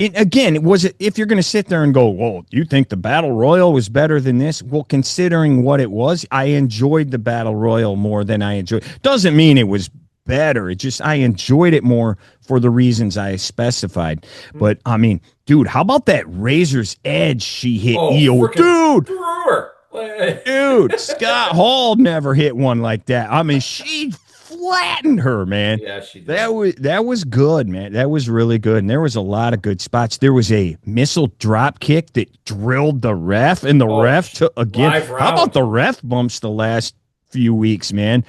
Again, if you're going to sit there and go, well, you think the Battle Royal was better than this? Well, considering what it was, I enjoyed the Battle Royal more than I enjoyed. Doesn't mean it was better. It just, I enjoyed it more for the reasons I specified. But I mean, dude, how about that Razor's Edge she hit Io? Dude, Scott Hall never hit one like that. I mean, she flattened her, man. Yeah, she did. That was good, man. That was really good. And there was a lot of good spots. There was a missile drop kick that drilled the ref, and the ref took again. How about the ref bumps the last few weeks, man?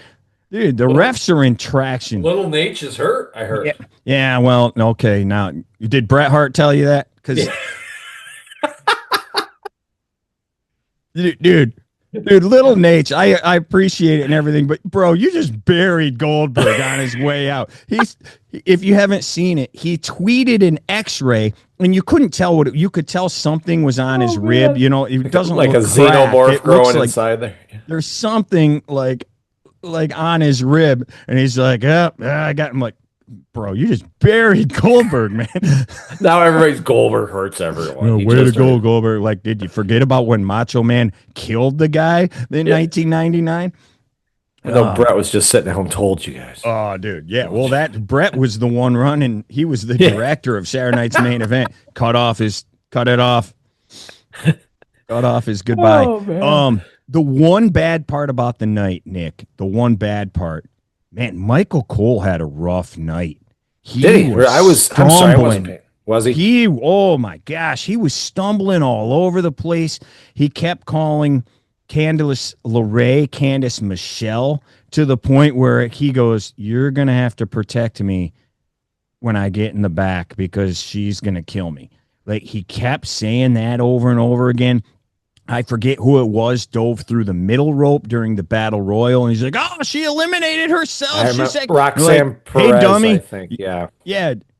Dude, the refs are in traction. Little Nate is hurt, I heard. Yeah, well, okay. Now, did Bret Hart tell you that? Because, dude, Little Nate, I appreciate it and everything, but bro, you just buried Goldberg on his way out. If you haven't seen it, he tweeted an X-ray, and you couldn't tell you could tell something was on his rib. It doesn't like look a xenomorph growing inside there. There's something like on his rib, and he's like, I got him. Like, bro, you just buried Goldberg, man. Now everybody's Goldberg hurts everyone. Way to go, Goldberg. Like, did you forget about when Macho Man killed the guy in 1999? No, Bret was just sitting at home, told you guys. Oh, dude. Yeah. Well, Bret was the one running. He was the director of Saturday Night's Main Event. Cut it off. Cut off his goodbye. Oh, man. The one bad part about the night, Nick, man, Michael Cole had a rough night. Did he? I'm sorry, I wasn't. Was he? Oh my gosh, he was stumbling all over the place. He kept calling Candice Michelle, to the point where he goes, "You're going to have to protect me when I get in the back, because she's going to kill me." Like, he kept saying that over and over again. I forget who it was, dove through the middle rope during the Battle Royal, and he's like, "Oh, she eliminated herself." She's like, Roxanne Perez, hey, dummy. I think, yeah,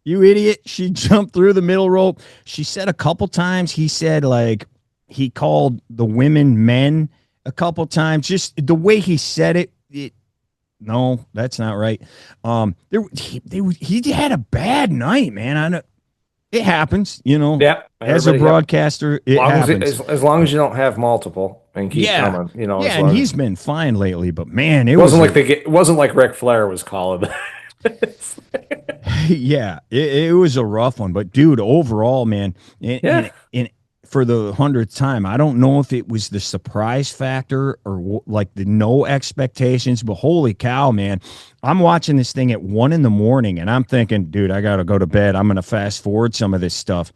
you idiot. She jumped through the middle rope. She said a couple times, he said, like, he called the women men a couple times. Just the way he said it, no, that's not right. He had a bad night, man. It happens, Yeah, as a broadcaster, it happens. As long as you don't have multiple and keep coming, Yeah, and he's been fine lately, but man, it wasn't like Ric Flair was calling. Yeah, it was a rough one, but dude, overall, man, and for the 100th time, I don't know if it was the surprise factor or like the no expectations, but holy cow, man. I'm watching this thing at 1 a.m, and I'm thinking, dude, I got to go to bed. I'm going to fast forward some of this stuff.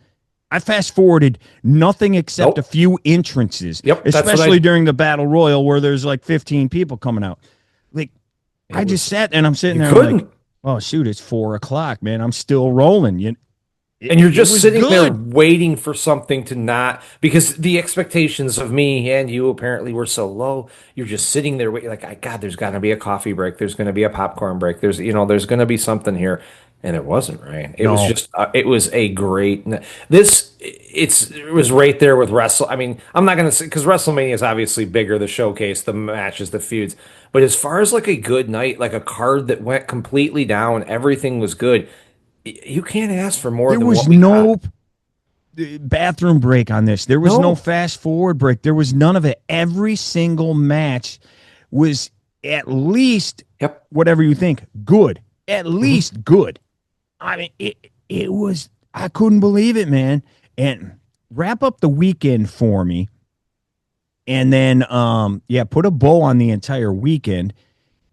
I fast forwarded nothing except a Nope. few entrances, Yep. That's what especially during the battle royal where there's like 15 people coming out. Like it I just was. sat and I'm sitting You there. I'm like, couldn't. oh shoot, it's 4 o'clock, man. I'm still rolling. And you're It just was sitting there good. waiting for something to not, because the expectations of me and you apparently were so low. You're just sitting there waiting, like, God, there's got to be a coffee break. There's going to be a popcorn break. There's going to be something here. And it wasn't, right. It was No, just, it was a great, it was right there with Wrestle. I mean, I'm not going to say, because WrestleMania is obviously bigger, the showcase, the matches, the feuds. But as far as like a good night, like a card that went completely down, everything was good. You can't ask for more there than was what we got. no bathroom break on this. There was no No. fast forward break. There was none of it. Every single match was at least Yep. whatever you think good. At Hmm. least good. I mean, it was. I couldn't believe it, man. And wrap up the weekend for me, and then yeah, put a bow on the entire weekend.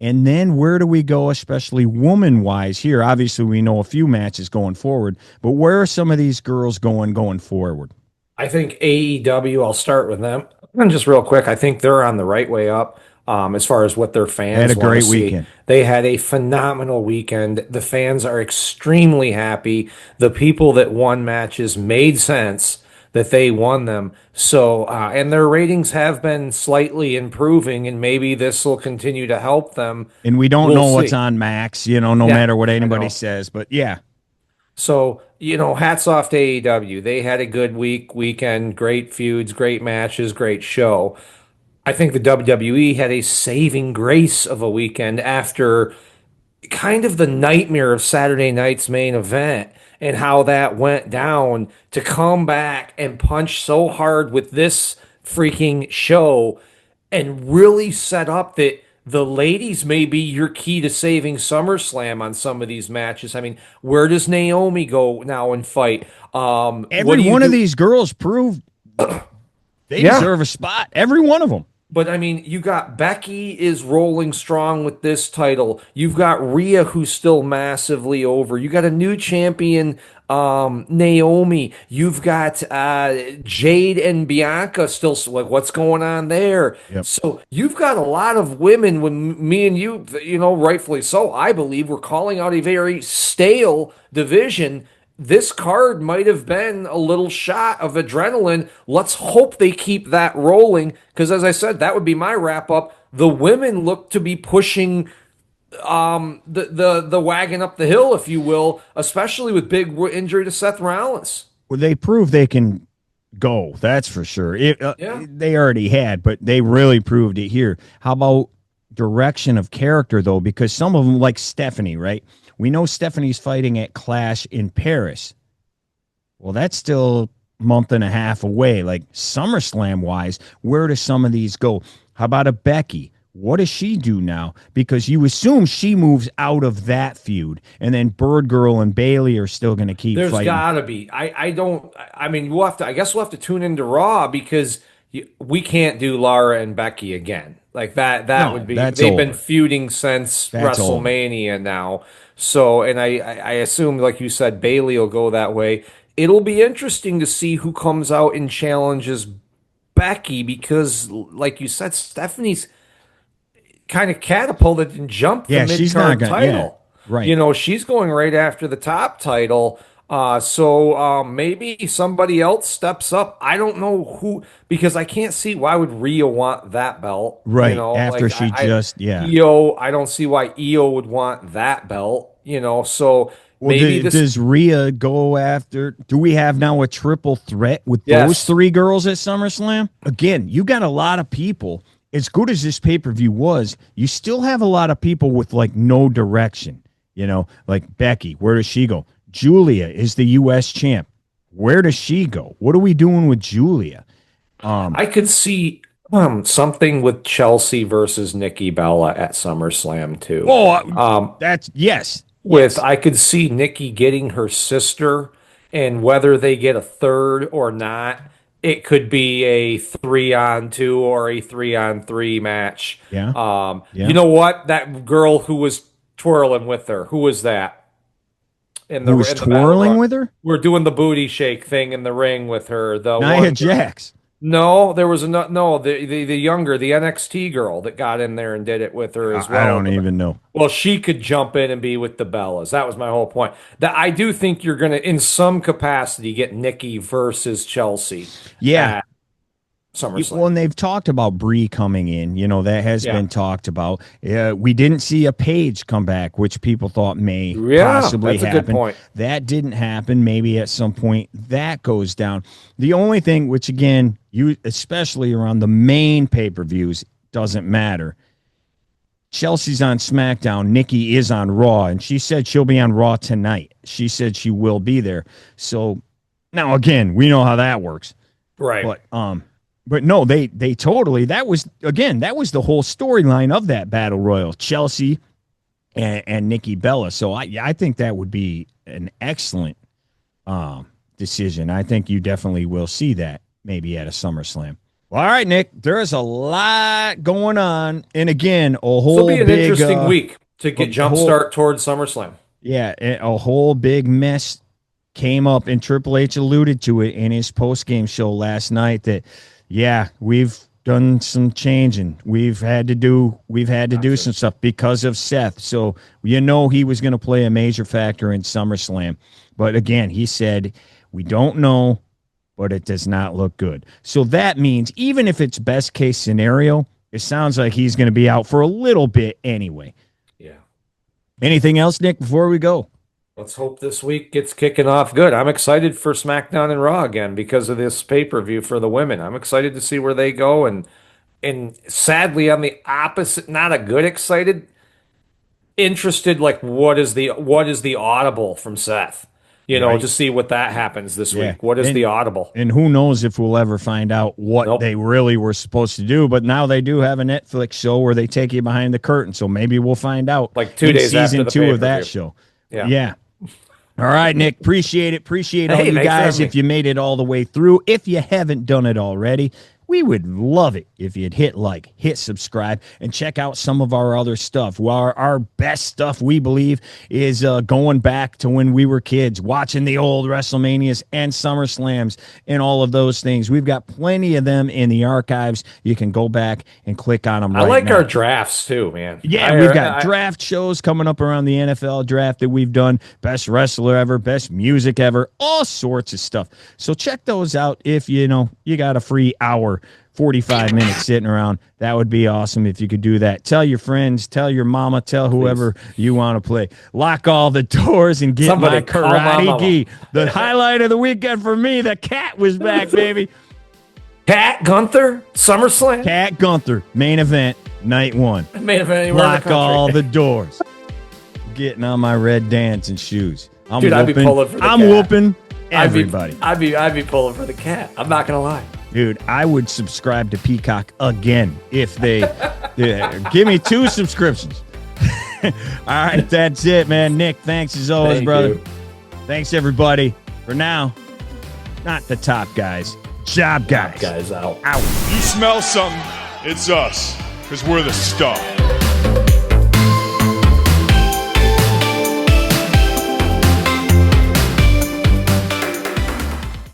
And then where do we go, especially woman wise here? Obviously, we know a few matches going forward, but where are some of these girls going forward? I think AEW, I'll start with them. And just real quick, I think they're on the right way up as far as what their They had a fans want to great see. weekend. They had a phenomenal weekend. The fans are extremely happy. The people that won matches made sense that they won them. So, and their ratings have been slightly improving, and maybe this will continue to help them. And we don't We'll know what's see. on Max, no Yeah, matter what I anybody know. says. But yeah, So, hats off to AEW. They had a good weekend, great feuds, great matches, great show. I think the WWE had a saving grace of a weekend after kind of the nightmare of Saturday night's main event and how that went down, to come back and punch so hard with this freaking show and really set up that the ladies may be your key to saving SummerSlam on some of these matches. I mean, where does Naomi go now and fight? What every do you one of do? these girls proved they Yeah. deserve a spot. Every one of them. But I mean, you got Becky is rolling strong with this title. You've got Rhea, who's still massively over. You got a new champion, Naomi. You've got Jade and Bianca still. Like, what's going on there? Yep. So you've got a lot of women. When me and you, rightfully so, I believe we're calling out a very stale division. This card might have been a little shot of adrenaline. Let's hope they keep that rolling, because, as I said, that would be my wrap up. The women look to be pushing the wagon up the hill, if you will, especially with big injury to Seth Rollins. Well, they proved they can go. That's for sure. Yeah. They already had, but they really proved it here. How about direction of character, though? Because some of them, like Stephanie, right? We know Stephanie's fighting at Clash in Paris. Well, that's still a month and a half away. Like SummerSlam wise, where do some of these go? How about a Becky? What does she do now? Because you assume she moves out of that feud, and then Bird Girl and Bailey are still going to keep There's fighting. gotta be. I don't. I mean, we'll have to. I guess we'll have to tune into Raw, because we can't do Lara and Becky again. Like that. That would No, be. that's They've been over. feuding since That's over. WrestleMania now. So, and I assume, like you said, Bailey will go that way. It'll be interesting to see who comes out and challenges Becky, because, like you said, Stephanie's kind of catapulted and jumped the Yeah, mid she's not card going to. Yeah, title. right. She's going right after the top title. So maybe somebody else steps up. I don't know who, because I can't see why would Rhea want that belt. Right. After Like she just, yeah. EO, I don't see why EO would want that belt. So Well, maybe this. does Rhea go after? Do we have now a triple threat with those Yes. three girls at SummerSlam? Again, you got a lot of people. As good as this pay per view was, you still have a lot of people with like no direction. Like Becky, where does she go? Julia is the U.S. champ. Where does she go? What are we doing with Julia? I could see something with Chelsea versus Nikki Bella at SummerSlam too. That's yes, With yes, I could see Nikki getting her sister, and whether they get a third or not, it could be a 3-on-2 or a 3-on-3 match. yeah, You yeah. know what? That girl who was twirling with her, who was that? in Who was in the Battle twirling Royal. with her? We're doing the booty shake thing in the ring with her. The Nia one Jax. No, there was the younger, the NXT girl that got in there and did it with her as well. I don't even know. Well, she could jump in and be with the Bellas. That was my whole point. That I do think you're going to, in some capacity, get Nikki versus Chelsea. Yeah. At SummerSlam. Well, and they've talked about Brie coming in. You know, that has been talked about. We didn't see a Paige come back, which people thought may possibly that's happen. a good point. That didn't happen. Maybe at some point that goes down. The only thing, which again, you especially around the main pay-per-views, doesn't matter. Chelsea's on SmackDown. Nikki is on Raw, and she said she'll be on Raw tonight. She said she will be there. So now, again, we know how that works. Right. But no, they totally, that was the whole storyline of that Battle Royal, Chelsea and Nikki Bella. So I think that would be an excellent decision. I think you definitely will see that maybe at a SummerSlam. Well, all right, Nick, there's a lot going on. And again, a whole It'll be an interesting week to get jumpstart towards SummerSlam. Yeah, a whole big mess came up, and Triple H alluded to it in his post-game show last night that, yeah, we've done some changing. We've had to do some stuff because of Seth. So he was going to play a major factor in SummerSlam. But again, he said, we don't know, but it does not look good. So that means even if it's best case scenario, it sounds like he's going to be out for a little bit anyway. Yeah. Anything else, Nick, before we go? Let's hope this week gets kicking off good. I'm excited for SmackDown and Raw again because of this pay-per-view for the women. I'm excited to see where they go, and sadly, I'm the opposite. Not a good excited, interested. Like, what is the audible from Seth? To see what that happens this week. What is the audible? And who knows if we'll ever find out what they really were supposed to do. But now they do have a Netflix show where they take you behind the curtain. So maybe we'll find out like 2 days after season the 2 of that show. Yeah. All right, Nick. Appreciate it. Appreciate all you guys if you made it all the way through. If you haven't done it already, we would love it if you'd hit like, hit subscribe, and check out some of our other stuff. Well, our best stuff, we believe, is going back to when we were kids, watching the old WrestleManias and SummerSlams and all of those things. We've got plenty of them in the archives. You can go back and click on them. I like our drafts too, man. Yeah, we've got draft shows coming up around the NFL draft that we've done. Best wrestler ever, best music ever, all sorts of stuff. So check those out if you got a free hour. 45 minutes sitting around. That would be awesome if you could do that. Tell your friends, tell your mama, tell whoever you want to play. Lock all the doors and get my karate gi. The highlight of the weekend for me, the cat was back, baby. Cat Gunther, SummerSlam. Cat Gunther, main event, night 1. Main event anywhere Lock all the doors. Getting on my red dancing shoes. I'd be pulling for the cat. I'm whooping everybody. I'd be pulling for the cat. I'm not gonna lie. Dude, I would subscribe to Peacock again if they give me 2 subscriptions. All right, that's it, man. Nick, thanks as always, brother. Thanks, everybody. For now, not the top guys, job guys. Guys out. Out. You smell something, it's us, because we're the stuff.